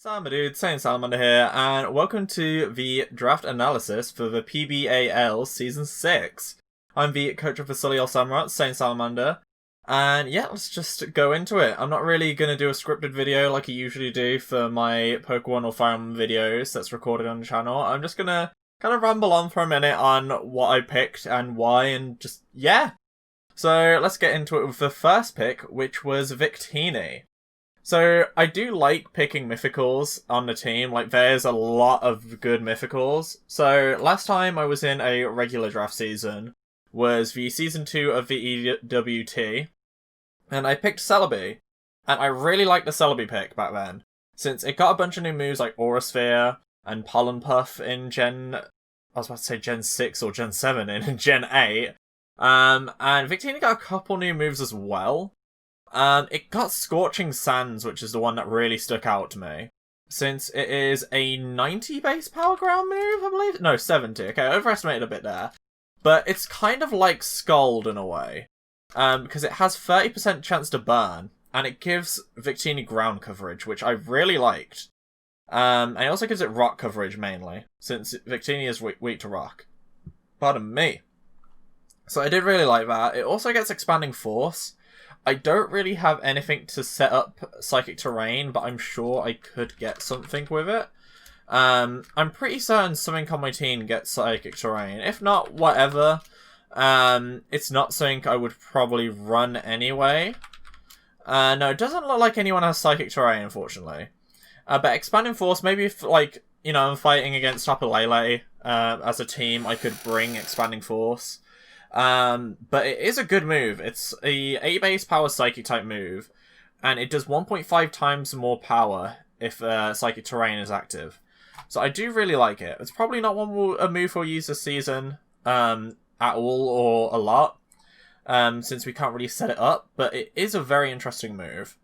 Samurotts, Saiyan Salamander here, and welcome to the draft analysis for the PBAL Season 6. I'm the coach of the Solihull Samurotts, Saiyan Salamander, and yeah, let's just go into it. I'm not really going to do a scripted video like I usually do for my Pokemon or Fire Emblem videos that's recorded on the channel. I'm just going to kind of ramble on for a minute on what I picked and why, and just, yeah. So let's get into it with the first pick, which was Victini. So, I do like picking mythicals on the team, like there's a lot of good mythicals. So, last time I was in a regular draft season was the Season 2 of the EWT, and I picked Salamander, and I really liked the Salamander pick back then, since it got a bunch of new moves like Aura Sphere and Pollen Puff in I was about to say Gen 6 or Gen 7 in Gen 8, and Victini got a couple new moves as well. It got Scorching Sands, which is the one that really stuck out to me. Since it is a 90 base power ground move, I believe? No, 70. Okay, I overestimated a bit there. But it's kind of like Scald in a way. Because it has 30% chance to burn, and it gives Victini ground coverage, which I really liked. And it also gives it rock coverage mainly, since Victini is weak to rock. Pardon me. So I did really like that. It also gets Expanding Force. I don't really have anything to set up Psychic Terrain, but I'm sure I could get something with it. I'm pretty certain something on my team gets Psychic Terrain. If not, whatever. It's not something I would probably run anyway. No, it doesn't look like anyone has Psychic Terrain, unfortunately. But Expanding Force, maybe if, like, you know, I'm fighting against Tapu as a team, I could bring Expanding Force. But it is a good move. It's a 8 base power Psychic type move, and it does 1.5 times more power if Psychic Terrain is active. So I do really like it. It's probably not a move we'll use this season at all or a lot, since we can't really set it up, but it is a very interesting move.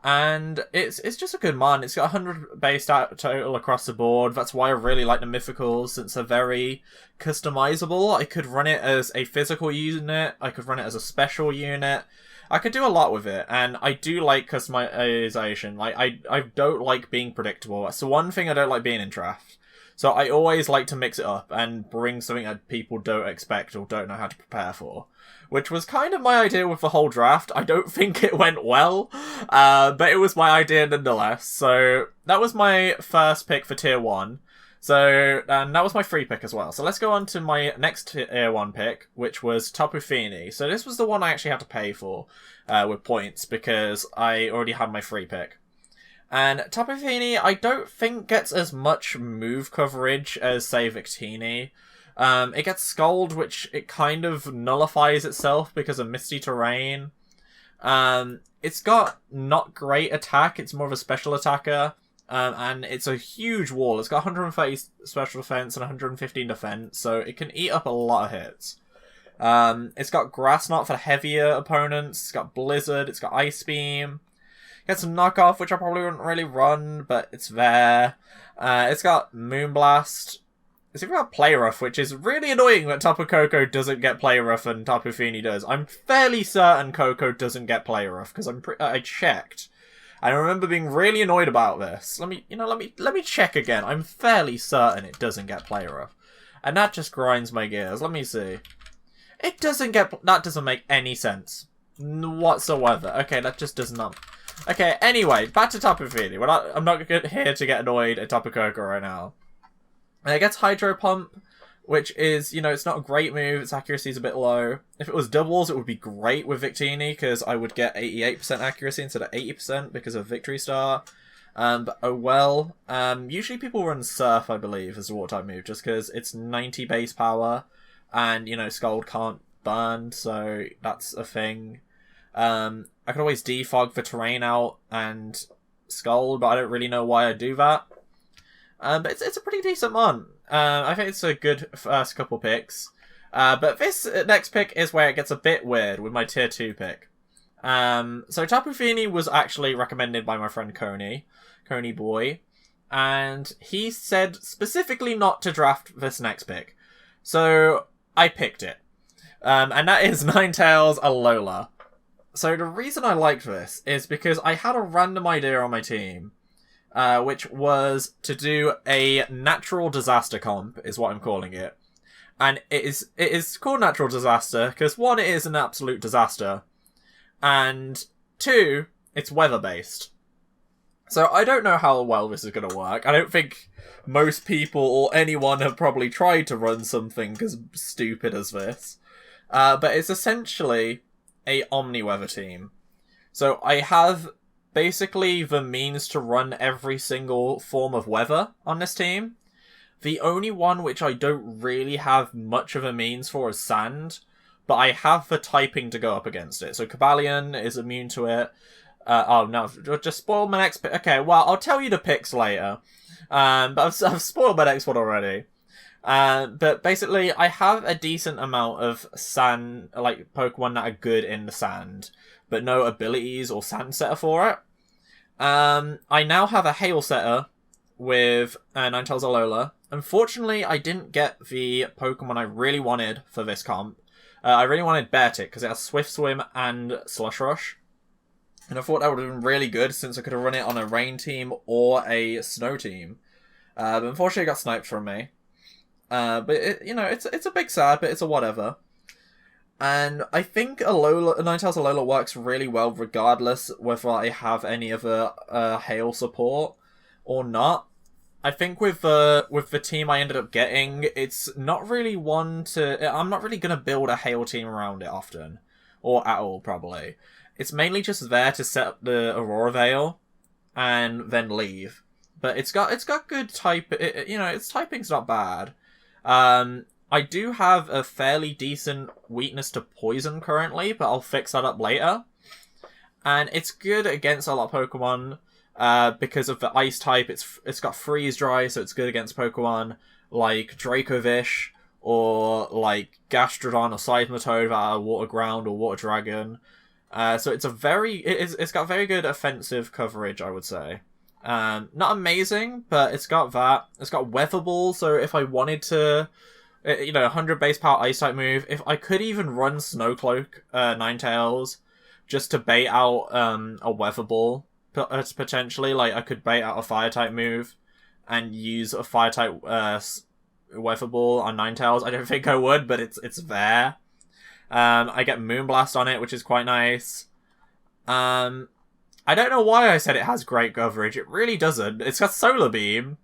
And it's just a good mon. It's got 100 base total across the board. That's why I really like the mythicals, since they're very customizable. I could run it as a physical unit. I could run it as a special unit. I could do a lot with it, and I do like customization. Like, I don't like being predictable. That's the one thing I don't like being in draft. So I always like to mix it up and bring something that people don't expect or don't know how to prepare for. Which was kind of my idea with the whole draft. I don't think it went well, but it was my idea nonetheless. So that was my first pick for Tier 1. So, and that was my free pick as well. So let's go on to my next Tier 1 pick, which was Topofini. So this was the one I actually had to pay for with points, because I already had my free pick. And Topofini, I don't think gets as much move coverage as, say, Victini. It gets Scald, which it kind of nullifies itself because of Misty Terrain. It's got not great attack, it's more of a special attacker. And it's a huge wall. It's got 130 special defense and 115 defense, so it can eat up a lot of hits. It's got Grass Knot for heavier opponents, it's got Blizzard, it's got Ice Beam. It gets some Knockoff, which I probably wouldn't really run, but it's there. It's got Moonblast. It's even got Play Rough, which is really annoying that Tapu Koko doesn't get Play Rough and Topofini does. I'm fairly certain Koko doesn't get Play Rough, because I checked. I remember being really annoyed about this. Let me check again. I'm fairly certain it doesn't get Play Rough. And that just grinds my gears. Let me see. It doesn't get... That doesn't make any sense whatsoever. Okay, that just does not... Okay, anyway, back to Topofini. I'm not here to get annoyed at Tapu Koko right now. And it gets Hydro Pump, which is, you know, it's not a great move. Its accuracy is a bit low. If it was doubles, it would be great with Victini, because I would get 88% accuracy instead of 80% because of Victory Star. But oh well. Usually people run Surf, I believe, as a water type move, just because it's 90 base power, and, you know, Scald can't burn, so that's a thing. I could always defog for Terrain out and Scald, but I don't really know why I do that. But it's a pretty decent one. I think it's a good first couple picks. But this next pick is where it gets a bit weird with my Tier 2 pick. So Topofini was actually recommended by my friend Coney Boy. And he said specifically not to draft this next pick. So I picked it. And that is Ninetales-Alola. So the reason I liked this is because I had a random idea on my team, which was to do a natural disaster comp, is what I'm calling it. And it is called natural disaster because, one, it is an absolute disaster, and two, it's weather-based. So I don't know how well this is going to work. I don't think most people or anyone have probably tried to run something as stupid as this. But it's essentially a Omni-Weather team. So I have basically the means to run every single form of weather on this team. The only one which I don't really have much of a means for is sand, but I have the typing to go up against it. So Caballion is immune to it. Oh no, just spoiled my next pick. Okay, well, I'll tell you the picks later. But I've spoiled my next one already. But basically, I have a decent amount of sand, like Pokemon that are good in the sand, but no abilities or sand setter for it. I now have a hail setter with Ninetales-Alola. Unfortunately, I didn't get the Pokemon I really wanted for this comp. I really wanted Beartic because it has Swift Swim and Slush Rush. And I thought that would have been really good since I could have run it on a rain team or a snow team. But unfortunately, it got sniped from me. But it's a big sad, but it's a whatever. And I think Ninetales-Alola works really well regardless whether I have any other hail support or not. I think with the team I ended up getting, it's not really one to... I'm not really going to build a hail team around it often. Or at all, probably. It's mainly just there to set up the Aurora Veil and then leave. But it's got good type... its typing's not bad. I do have a fairly decent weakness to poison currently, but I'll fix that up later. And it's good against a lot of Pokemon because of the ice type. It's got freeze dry, so it's good against Pokemon like Dracovish or like Gastrodon or Seismitoad that are Water Ground or Water Dragon. So it's got very good offensive coverage, I would say. Not amazing, but it's got that. It's got Weather Ball, so if I wanted to, 100 base power ice type move, if I could even run Snowcloak Ninetales just to bait out a Weather Ball, potentially, like I could bait out a fire type move and use a fire type Weather Ball on Ninetales. I don't think I would, but it's there. I get Moonblast on it, which is quite nice. I don't know why I said it has great coverage. It really doesn't. It's got Solar Beam.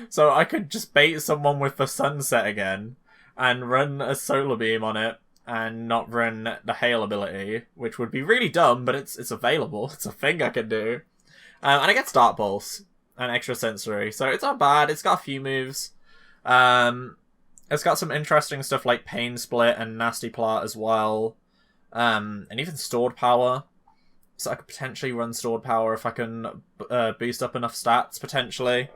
So I could just bait someone with the Sunset again and run a Solar Beam on it and not run the Hail ability, which would be really dumb, but it's available. It's a thing I can do. And I get Start Pulse and Extra Sensory, so it's not bad. It's got a few moves. It's got some interesting stuff like Pain Split and Nasty Plot as well. And even Stored Power. So I could potentially run Stored Power if I can boost up enough stats, potentially.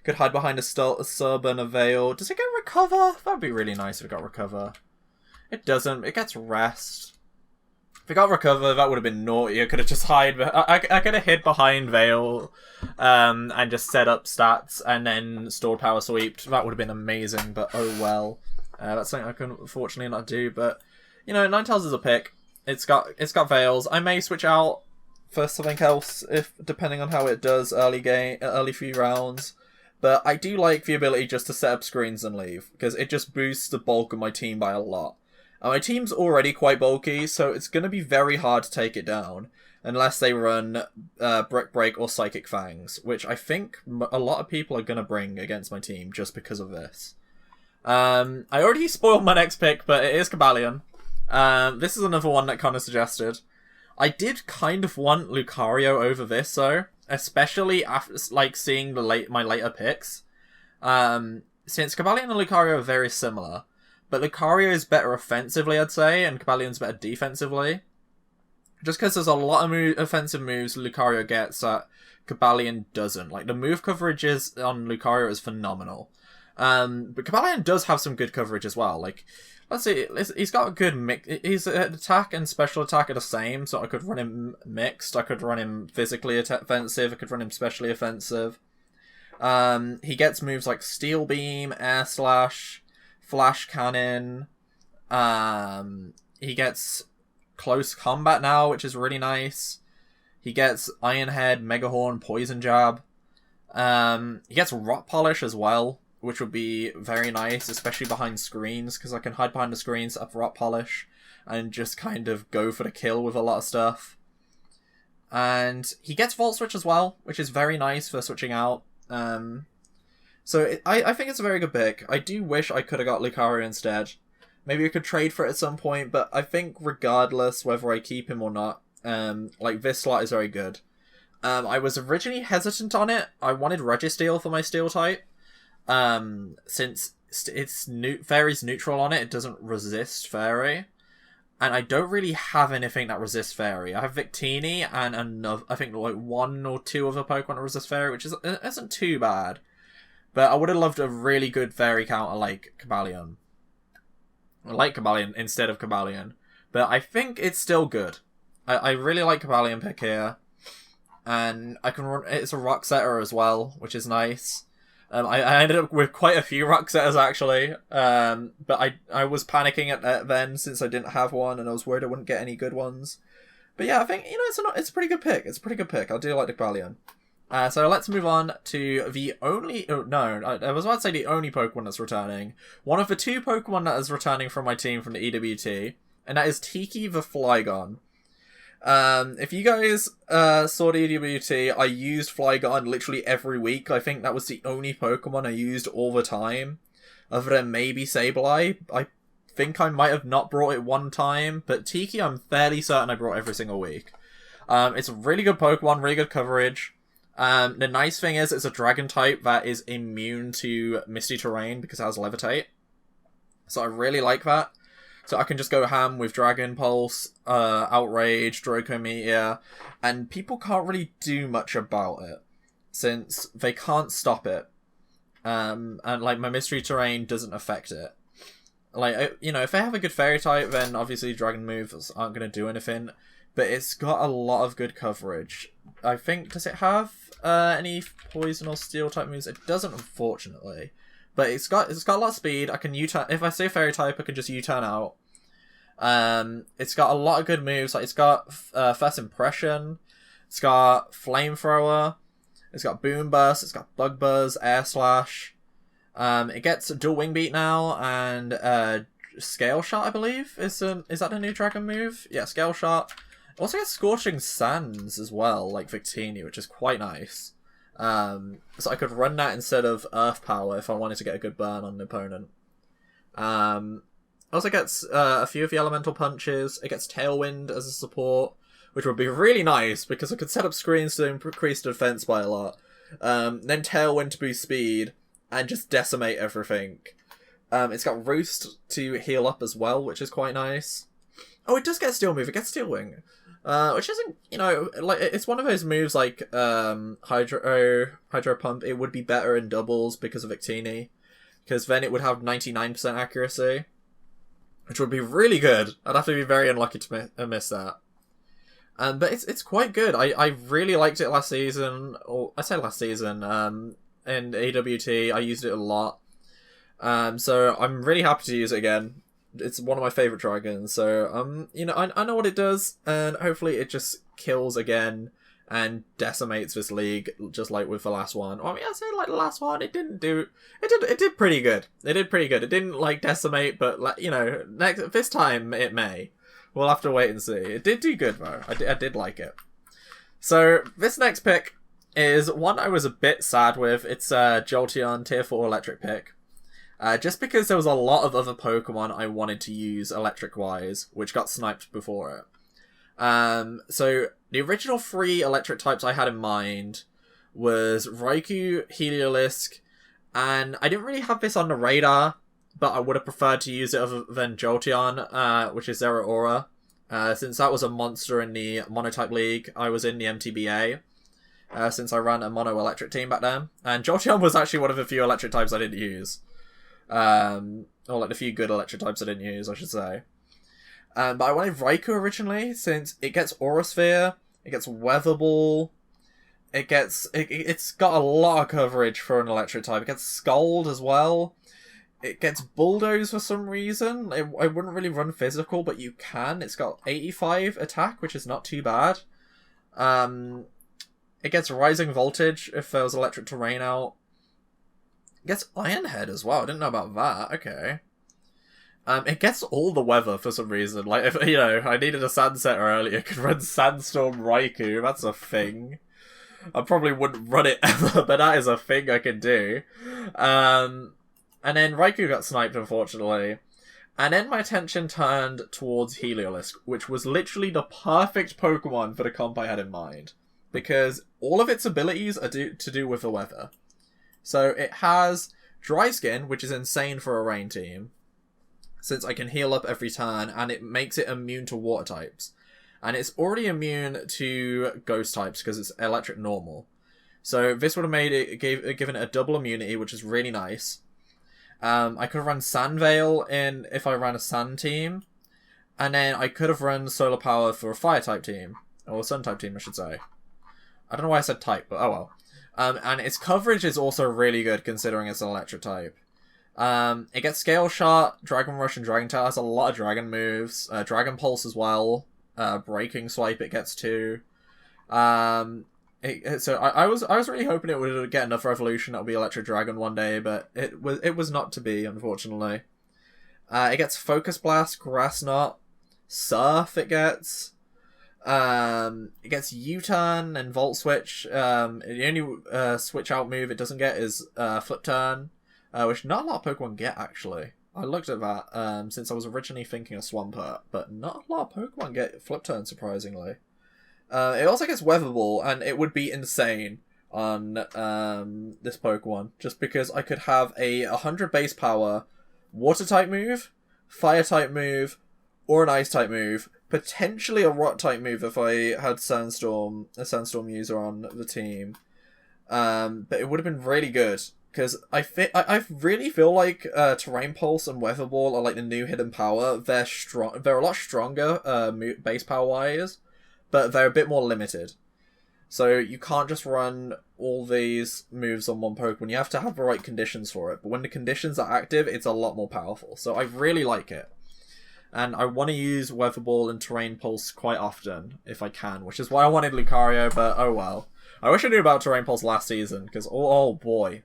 Could hide behind a Sub and a Veil. Does it get Recover? That would be really nice if it got Recover. It doesn't. It gets Rest. If it got Recover, that would have been naughty. I could have just hide... I could have hid behind Veil and just set up stats and then Stored Power sweeped. That would have been amazing, but oh well. That's something I can unfortunately not do, but... Ninetales is a pick. It's got Veils. I may switch out for something else depending on how it does early few rounds. But I do like the ability just to set up screens and leave, because it just boosts the bulk of my team by a lot. And my team's already quite bulky, so it's going to be very hard to take it down, unless they run Brick Break or Psychic Fangs, which I think a lot of people are going to bring against my team just because of this. I already spoiled my next pick, but it is Caballion. This is another one that Connor suggested. I did kind of want Lucario over this, though. Especially after seeing my later picks. Since Caballion and Lucario are very similar. But Lucario is better offensively, I'd say, and Caballion's better defensively. Just because there's a lot of offensive moves Lucario gets that Caballion doesn't. Like, the move coverage on Lucario is phenomenal. But Caballion does have some good coverage as well. Like, let's see, he's got a good mix. His attack and special attack are the same, so I could run him mixed. I could run him physically offensive. I could run him specially offensive. He gets moves like Steel Beam, Air Slash, Flash Cannon. He gets close combat now, which is really nice. He gets Iron Head, Mega Horn, Poison Jab. He gets Rock Polish as well, which would be very nice, especially behind screens, because I can hide behind the screens, up Rock Polish, and just kind of go for the kill with a lot of stuff. And he gets Volt Switch as well, which is very nice for switching out. So I think it's a very good pick. I do wish I could have got Lucario instead. Maybe I could trade for it at some point, but I think regardless whether I keep him or not, like, this slot is very good. I was originally hesitant on it. I wanted Registeel for my Steel type. Since it's Fairy's neutral on it, it doesn't resist Fairy. And I don't really have anything that resists Fairy. I have Victini and another, I think like 1 or 2 other Pokemon that resist Fairy, which isn't too bad. But I would have loved a really good Fairy counter like Caballion. I like Caballion instead of Caballion. But I think it's still good. I really like Caballion pick here. And I can run, it's a Rock Setter as well, which is nice. I ended up with quite a few Rock Setters actually. But I was panicking at that then since I didn't have one and I was worried I wouldn't get any good ones. But yeah, I think, it's a pretty good pick. It's a pretty good pick. I do like the Caballion. So let's move on to the only... Oh, no, I was about to say the only Pokemon that's returning. One of the 2 Pokemon that is returning from my team from the EWT. And that is Tiki the Flygon. If you guys saw the EWT, I used Flygon literally every week. I think that was the only Pokemon I used all the time. Other than maybe Sableye. I think I might have not brought it one time. But Tiki, I'm fairly certain I brought every single week. It's a really good Pokemon, really good coverage. The nice thing is it's a dragon type that is immune to misty terrain because it has Levitate. So I really like that. So I can just go ham with Dragon Pulse, Outrage, Draco Meteor, and people can't really do much about it since they can't stop it. And like my mystery terrain doesn't affect it. Like, if they have a good fairy type, then obviously dragon moves aren't going to do anything. But it's got a lot of good coverage. I think, does it have any poison or steel type moves? It doesn't, unfortunately. But it's got a lot of speed. I can U-turn. If I say fairy type, I can just U-turn out. It's got a lot of good moves. Like, it's got First Impression. It's got Flamethrower. It's got Boom Burst. It's got Bug Buzz, Air Slash. It gets Dual Wing Beat now, and Scale Shot, I believe. Is that a new dragon move? Yeah, Scale Shot. It also gets Scorching Sands as well, like Victini, which is quite nice. So I could run that instead of Earth Power if I wanted to get a good burn on an opponent. Also gets a few of the Elemental Punches. It gets Tailwind as a support, which would be really nice because I could set up screens to increase defense by a lot. Then Tailwind to boost speed and just decimate everything. It's got Roost to heal up as well, which is quite nice. Oh, it does get Steel Move. It gets Steel Wing. Which isn't, like, it's one of those moves like Hydro Pump. It would be better in doubles because of Victini. Because then it would have 99% accuracy. Which would be really good. I'd have to be very unlucky to miss that. But it's quite good. I really liked it last season. Or I say last season. In AWT, I used it a lot. So I'm really happy to use it again. It's one of my favourite dragons, so, I know what it does, and hopefully it just kills again and decimates this league, just like with the last one. I mean, I say like the last one, it did pretty good. It did pretty good. It didn't, like, decimate, but, like, this time it may. We'll have to wait and see. It did do good, though. I did like it. So, this next pick is one I was a bit sad with. It's a Jolteon Tier 4 Electric pick. Just because there was a lot of other Pokemon I wanted to use electric-wise, which got sniped before it. So, the original 3 electric types I had in mind was Raikou, Heliolisk, and I didn't really have this on the radar, but I would have preferred to use it other than Jolteon, which is Zeraora. Since that was a monster in the Monotype League, I was in the MTBA, since I ran a Mono-Electric team back then. And Jolteon was actually one of the few electric types I didn't use. Or like the few good electric types I didn't use, I should say. But I wanted Raikou originally, since it gets Aura Sphere, it gets Weather Ball, it's got a lot of coverage for an electric type. It gets Scald as well. It gets Bulldoze for some reason. I wouldn't really run physical, but you can. It's got 85 attack, which is not too bad. It gets Rising Voltage if there was electric terrain out. It gets Iron Head as well. I didn't know about that. Okay. It gets all the weather for some reason. Like, if I needed a Sandsetter earlier, I could run Sandstorm Raikou. That's a thing. I probably wouldn't run it ever, but that is a thing I can do. And then Raikou got sniped, unfortunately. And then my attention turned towards Heliolisk, which was literally the perfect Pokemon for the comp I had in mind. Because all of its abilities are to do with the weather. So it has Dry Skin, which is insane for a rain team, since I can heal up every turn, and it makes it immune to water types. And it's already immune to ghost types, because it's electric normal. So this would have made it, given it a double immunity, which is really nice. I could have run Sandveil in if I ran a Sand team. And then I could have run Solar Power for a Fire type team. Or a Sun type team, I should say. I don't know why I said type, but oh well. And its coverage is also really good considering it's an electric type. It gets Scale Shot, Dragon Rush, and Dragon Tail. It has a lot of dragon moves. Dragon Pulse as well. Breaking Swipe it gets too. So I was really hoping it would get another evolution that would be Electric Dragon one day, but it was not to be, unfortunately. It gets Focus Blast, Grass Knot, Surf it gets. It gets U-Turn and Volt Switch. The only switch out move it doesn't get is Flip Turn, which not a lot of Pokemon get, actually. I looked at that since I was originally thinking of Swampert, but not a lot of Pokemon get Flip Turn, surprisingly. It also gets Weather Ball, and it would be insane on this Pokemon, just because I could have a 100 base power Water-type move, Fire-type move, or an Ice-type move, potentially a Rock-type move if I had a Sandstorm user on the team. But it would have been really good, because I really feel like Terrain Pulse and Weather Ball are like the new hidden power. They're a lot stronger base power-wise, but they're a bit more limited. So you can't just run all these moves on one Pokemon. You have to have the right conditions for it. But when the conditions are active, it's a lot more powerful. So I really like it. And I want to use Weather Ball and Terrain Pulse quite often, if I can. Which is why I wanted Lucario, but oh well. I wish I knew about Terrain Pulse last season, because oh boy.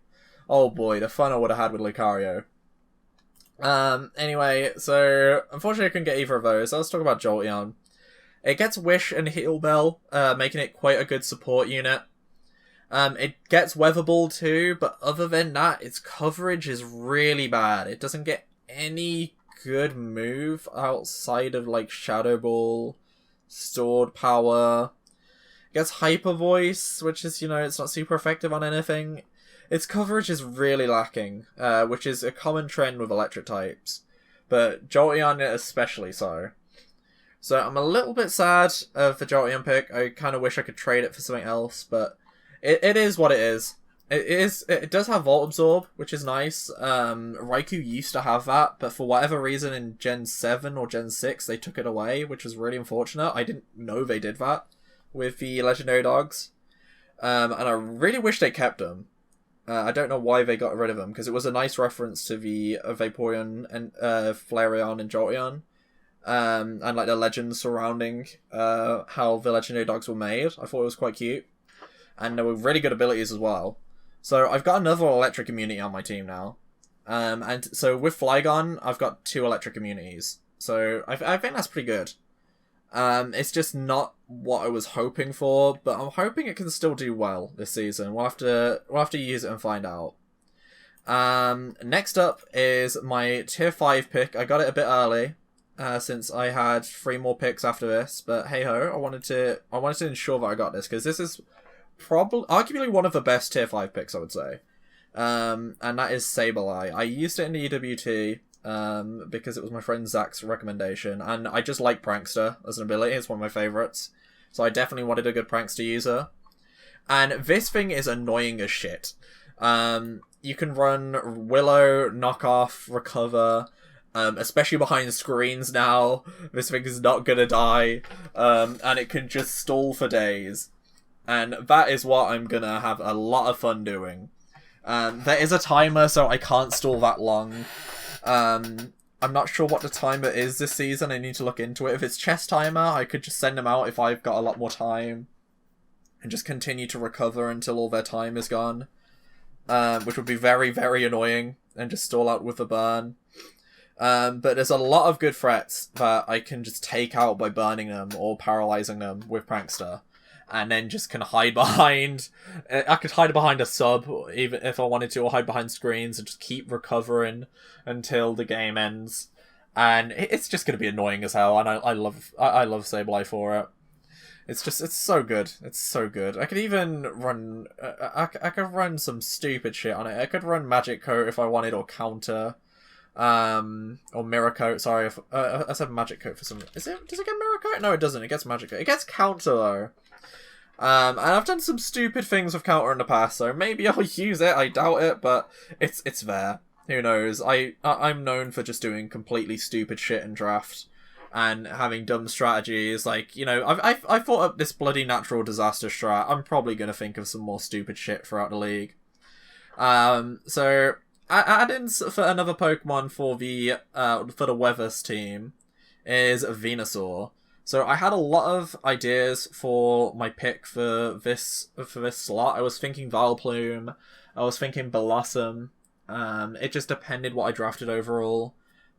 Oh boy, the fun I would have had with Lucario. Anyway, so unfortunately I couldn't get either of those. Let's talk about Jolteon. It gets Wish and Heal Bell, making it quite a good support unit. It gets Weather Ball too, but other than that, its coverage is really bad. It doesn't get any good move outside of like Shadow Ball, Stored Power. It gets Hyper Voice, which is, it's not super effective on anything. Its coverage is really lacking, which is a common trend with electric types, but Jolteon especially so. So I'm a little bit sad of the Jolteon pick. I kind of wish I could trade it for something else, but it is what it is. It does have Volt Absorb, which is nice. Raikou used to have that, but for whatever reason in Gen 7 or Gen 6 they took it away, which was really unfortunate. I didn't know they did that with the Legendary Dogs. And I really wish they kept them. I don't know why they got rid of them, because it was a nice reference to the Vaporeon and Flareon and Jolteon. And like the legends surrounding how the Legendary Dogs were made. I thought it was quite cute. And there were really good abilities as well. So I've got another electric immunity on my team now. And so with Flygon, I've got 2 electric immunities. So I think that's pretty good. It's just not what I was hoping for, but I'm hoping it can still do well this season. We'll have to use it and find out. Next up is my tier 5 pick. I got it a bit early. Since I had 3 more picks after this, but hey ho, I wanted to ensure that I got this, because this is arguably one of the best tier 5 picks, I would say. And that is Sableye. I used it in the EWT because it was my friend Zach's recommendation, and I just like Prankster as an ability. It's one of my favourites, so I definitely wanted a good Prankster user. And this thing is annoying as shit. You can run Willow, Knock Off, Recover. Especially behind screens now. This thing is not gonna die. And it can just stall for days. And that is what I'm gonna have a lot of fun doing. There is a timer, so I can't stall that long. I'm not sure what the timer is this season. I need to look into it. If it's chest timer, I could just send them out if I've got a lot more time. And just continue to recover until all their time is gone. Which would be very, very annoying. And just stall out with the burn. But there's a lot of good threats that I can just take out by burning them or paralyzing them with Prankster. And then just can hide behind... I could hide behind a sub, even if I wanted to, or hide behind screens and just keep recovering until the game ends. And it's just going to be annoying as hell, and I love Sableye for it. It's so good. It's so good. I could even run... I could run some stupid shit on it. I could run Magic Coat if I wanted, or Counter. Or Mirror Coat, sorry. I said Magic Coat for some... Does it get Mirror Coat? No, it doesn't. It gets Magic Coat. It gets Counter, though. And I've done some stupid things with Counter in the past, so maybe I'll use it. I doubt it, but it's there. Who knows? I'm known for just doing completely stupid shit in draft and having dumb strategies. Like, you know, I thought up this bloody natural disaster strat. I'm probably gonna think of some more stupid shit throughout the league. So add-ins for another Pokemon for the Weathers team is Venusaur. So I had a lot of ideas for my pick for this slot. I was thinking Vileplume, I was thinking Blossom. It just depended what I drafted overall.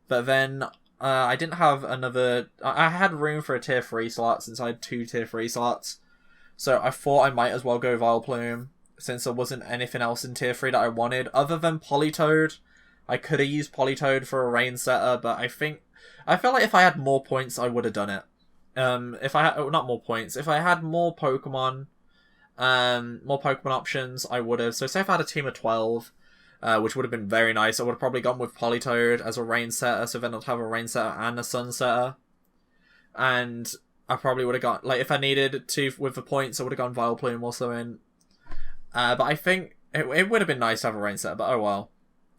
But then I didn't have another... I had room for a tier 3 slot since I had 2 tier 3 slots. So I thought I might as well go Vileplume since there wasn't anything else in tier 3 that I wanted. Other than Politoed, I could have used Politoed for a rain setter, but I felt like if I had more points, I would have done it. If I had not more points, if I had more Pokemon options, I would have. So say if I had a team of 12, which would have been very nice, I would have probably gone with Politoed as a rain setter. So then I'd have a rain setter and a sun setter, and I probably would have got, like, if I needed to with the points, I would have gone Vileplume also in. But I think it would have been nice to have a rain setter. But oh well.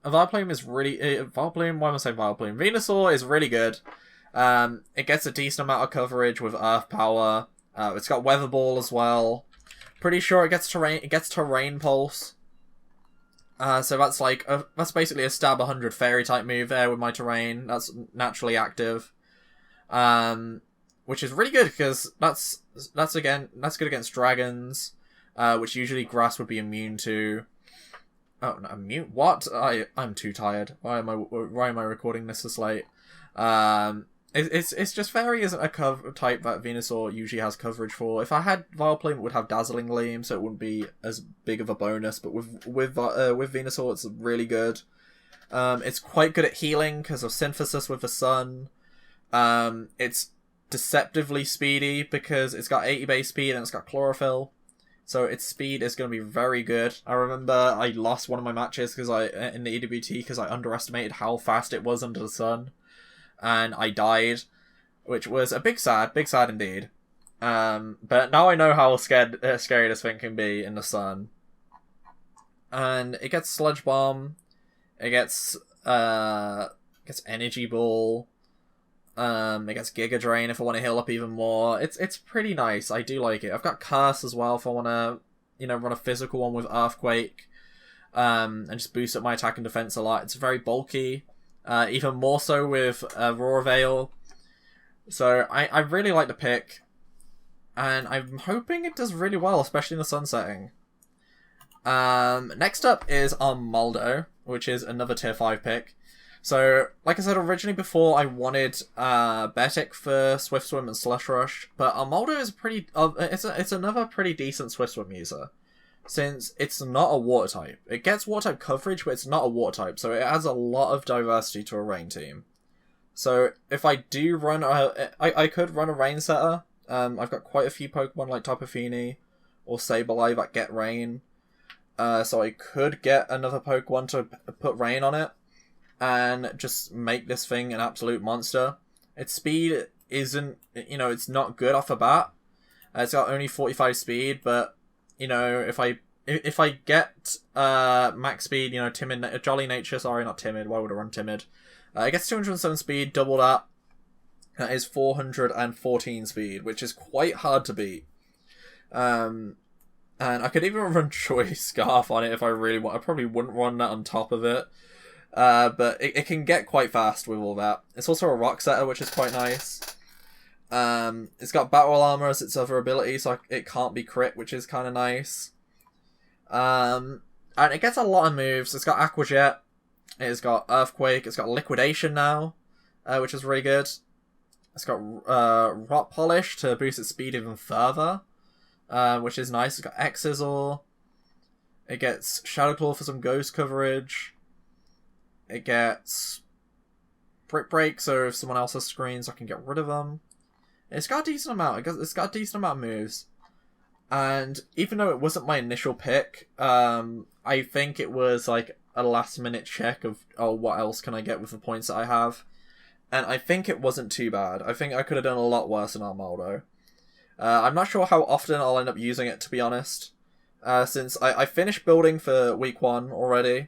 Vileplume is really Vileplume. Why am I saying Vileplume? Venusaur is really good. It gets a decent amount of coverage with Earth Power. It's got Weather Ball as well. Pretty sure it gets Terrain Pulse. So that's like that's basically a stab 100 Fairy type move there with my Terrain. That's naturally active. Which is really good because that's good against dragons, which usually Grass would be immune to. Oh, no, immune? What? I'm too tired. Why am I recording this this late? It's just Fairy isn't a cover type that Venusaur usually has coverage for. If I had Vileplume, it would have Dazzling Gleam, so it wouldn't be as big of a bonus. But with Venusaur, it's really good. It's quite good at healing because of Synthesis with the Sun. It's deceptively speedy because it's got 80 base speed and it's got Chlorophyll. So its speed is going to be very good. I remember I lost one of my matches in the EWT because I underestimated how fast it was under the sun. And I died, which was a big sad indeed. But now I know how scary this thing can be in the sun. And it gets Sludge Bomb. It gets Energy Ball. It gets Giga Drain if I want to heal up even more. It's pretty nice. I do like it. I've got Curse as well if I want to, run a physical one with Earthquake. And just boost up my attack and defense a lot. It's very bulky. Even more so with Roar Veil. So I really like the pick. And I'm hoping it does really well, especially in the sun setting. Next up is Armando, which is another tier 5 pick. So, like I said originally before, I wanted Betic for Swift Swim and Slush Rush, but Armando is it's another pretty decent Swift Swim user, since it's not a water type. It gets water type coverage, but it's not a water type, so it adds a lot of diversity to a rain team. So, if I do run I could run a rain setter. I've got quite a few Pokemon like Topofini or Sableye that get rain, so I could get another Pokemon to put rain on it. And just make this thing an absolute monster. Its speed isn't, it's not good off the bat. It's got only 45 speed, but, if I get max speed, Jolly Nature, sorry, not Timid, why would I run Timid? It gets 207 speed, double that. That is 414 speed, which is quite hard to beat. And And I could even run Choice Scarf on it if I really want. I probably wouldn't run that on top of it. But it can get quite fast with all that. It's also a Rock Setter, which is quite nice. It's got Battle Armour as its other ability, so it can't be crit, which is kind of nice. And it gets a lot of moves. It's got Aqua Jet. It's got Earthquake. It's got Liquidation now, which is really good. It's got Rot Polish to boost its speed even further, which is nice. It's got X-Sizzle. It gets Shadow Claw for some ghost coverage. It gets Brick Break, so if someone else has screens, I can get rid of them. It's got a decent amount. It's got a decent amount of moves. And even though it wasn't my initial pick, I think it was like a last-minute check of, oh, what else can I get with the points that I have? And I think it wasn't too bad. I think I could have done a lot worse than Armando. I'm not sure how often I'll end up using it, to be honest. Since I finished building for week 1 already.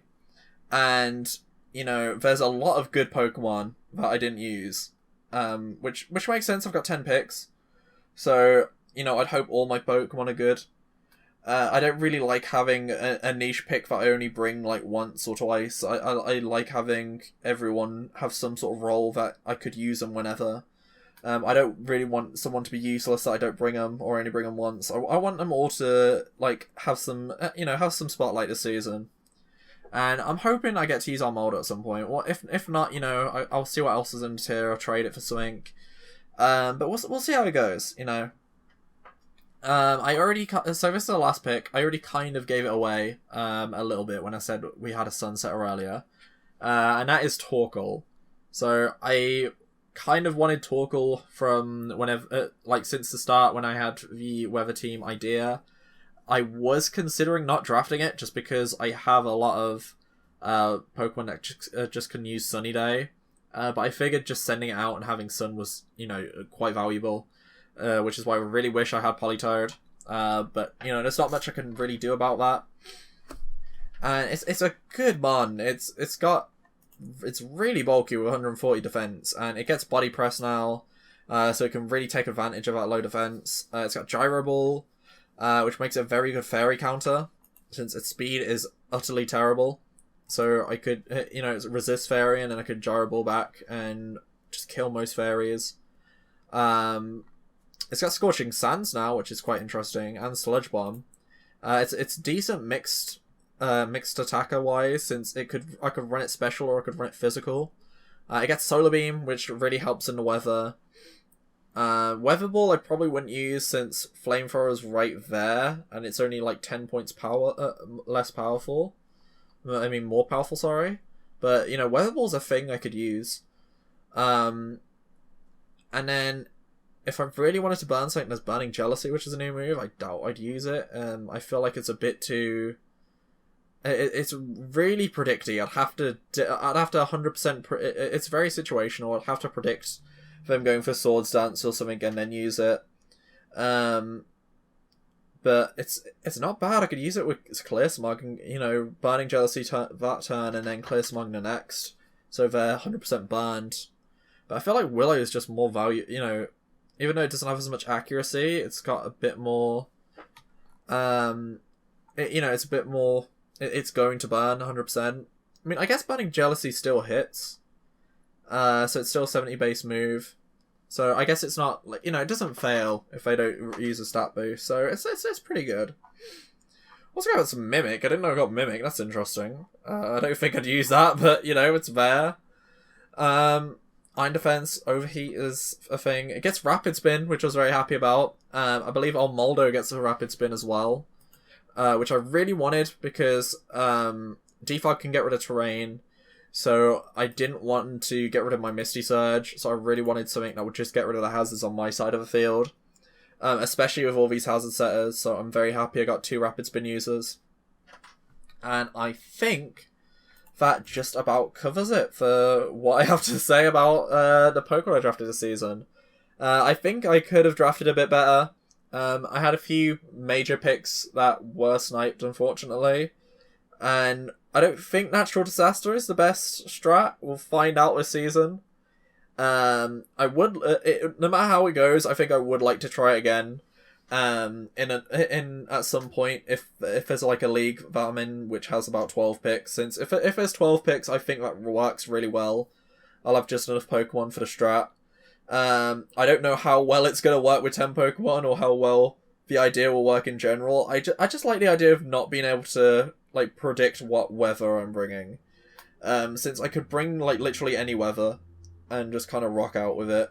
And, you know, there's a lot of good Pokemon that I didn't use. Which makes sense. I've got 10 picks. So, you know, I'd hope all my Pokemon are good. I don't really like having a niche pick that I only bring like once or twice. I like having everyone have some sort of role that I could use them whenever. I don't really want someone to be useless that I don't bring them or only bring them once. I want them all to like have some, have some spotlight this season. And I'm hoping I get to use Armando at some point. Well, if not, I'll see what else is in the tier. I'll trade it for something. But we'll see how it goes. So this is the last pick. I already kind of gave it away a little bit when I said we had a Sunsetter earlier. And that is Torquel. So I kind of wanted Torquel from whenever, since the start when I had the Weather Team idea. I was considering not drafting it just because I have a lot of Pokemon that just can use Sunny Day. But I figured just sending it out and having Sun was, quite valuable. Which is why I really wish I had Politoed. But, there's not much I can really do about that. And it's a good mon. It's really bulky with 140 defense, and it gets Body Press now, so it can really take advantage of that low defense. It's got Gyro Ball, which makes it a very good fairy counter, since its speed is utterly terrible. So I could, resist fairy, and then I could Gyro Ball back and just kill most fairies. It's got Scorching Sands now, which is quite interesting, and Sludge Bomb. It's decent mixed attacker wise, since I could run it special or I could run it physical. It gets Solar Beam, which really helps in the weather. Weather Ball I probably wouldn't use since Flamethrower is right there, and it's only like 10 points less powerful. I mean, more powerful, sorry. But, Weather Ball's a thing I could use. And then, if I really wanted to burn something, there's Burning Jealousy, which is a new move. I doubt I'd use it. I feel like it's a bit too... It's really predicty. I'd have to 100%... It's very situational. I'd have to predict if I'm going for Swords Dance or something and then use it. But it's not bad. I could use it with Clear Smog and, Burning Jealousy that turn and then Clear Smog the next. So they're 100% burned. But I feel like Willow is just more value, even though it doesn't have as much accuracy, it's got a bit more, it's a bit more, it's going to burn 100%. I mean, I guess Burning Jealousy still hits, so it's still a 70 base move, so I guess it's not, it doesn't fail if they don't use a stat boost, so it's pretty good. Also got some Mimic. I didn't know I got Mimic, that's interesting. I don't think I'd use that, but, it's there. Iron Defense, Overheat is a thing. It gets Rapid Spin, which I was very happy about. I believe Armando gets a Rapid Spin as well, which I really wanted because Defog can get rid of terrain, so I didn't want to get rid of my Misty Surge, so I really wanted something that would just get rid of the hazards on my side of the field, especially with all these hazard setters, so I'm very happy I got 2 Rapid Spin users. And I think that just about covers it for what I have to say about the Pokemon I drafted this season. I think I could have drafted a bit better. I had a few major picks that were sniped, unfortunately. And I don't think Natural Disaster is the best strat. We'll find out this season. I would, no matter how it goes, I think I would like to try it again. in at some point if there's like a league that I'm in which has about 12 picks. Since if there's 12 picks, I think that works really well. I'll have just enough Pokemon for the strat. I don't know how well it's gonna work with 10 Pokemon or how well the idea will work in general. I just like the idea of not being able to like predict what weather I'm bringing. Since I could bring like literally any weather and just kind of rock out with it.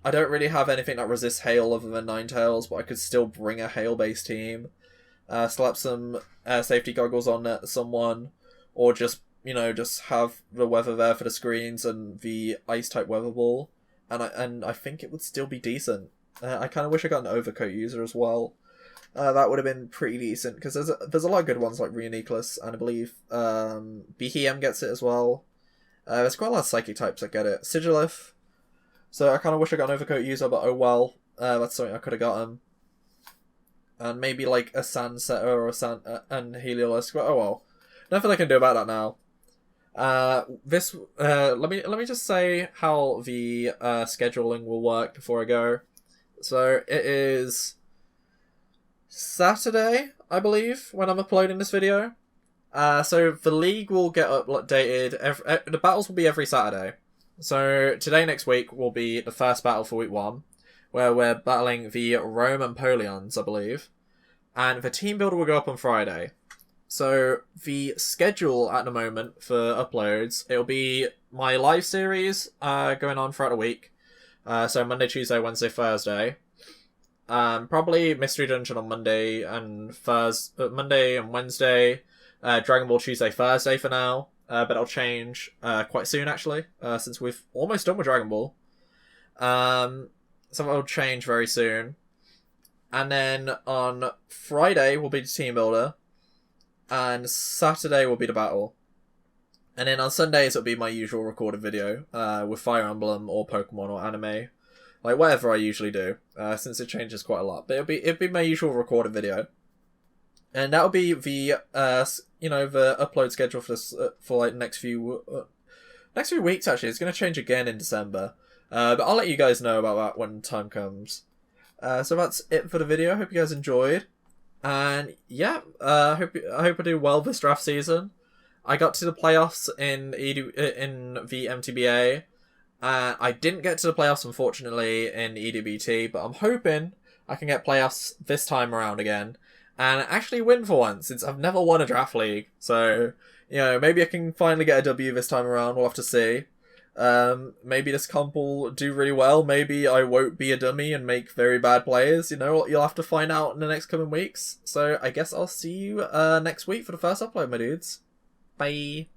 I don't really have anything that resists hail other than Ninetales, but I could still bring a hail-based team. Slap some safety goggles on someone, or just, you know, just have the weather there for the screens and the ice-type weather ball. And I think it would still be decent. I kind of wish I got an overcoat user as well. That would have been pretty decent, because there's a lot of good ones like Reuniclus, and I believe Behem gets it as well. There's quite a lot of psychic types that get it. Sigilif. So I kind of wish I got an overcoat user, but oh well. That's something I could have gotten. And maybe like a Sand Setter or a and Heliolisk, but oh well. Nothing I can do about that now. Let me just say how the scheduling will work before I go. So it is Saturday, I believe, when I'm uploading this video. So the league will get updated. The battles will be every Saturday. So today, next week, will be the first battle for week 1, where we're battling the Rome and Polions, I believe. And the team builder will go up on Friday. So the schedule at the moment for uploads, it'll be my live series going on throughout the week. So Monday, Tuesday, Wednesday, Thursday. Probably Mystery Dungeon on Monday and Monday and Wednesday. Dragon Ball Tuesday, Thursday for now. But it'll change quite soon, actually, since we've almost done with Dragon Ball. So it'll change very soon. And then on Friday will be the team builder. And Saturday will be the battle. And then on Sundays it'll be my usual recorded video with Fire Emblem or Pokemon or anime. Like, whatever I usually do, since it changes quite a lot. But it'll be my usual recorded video. And that'll be the the upload schedule for this for like next few weeks. Actually, it's going to change again in December, but I'll let you guys know about that when time comes. So that's it for the video. I hope you guys enjoyed, and yeah, I hope I do well this draft season. I got to the playoffs in the MTBA. I didn't get to the playoffs, unfortunately, in EDBT, but I'm hoping I can get playoffs this time around again. And actually win for once, since I've never won a draft league. So, you know, maybe I can finally get a W this time around. We'll have to see. Maybe this comp will do really well. Maybe I won't be a dummy and make very bad players. You know, you'll have to find out in the next coming weeks. So I guess I'll see you next week for the first upload, my dudes. Bye.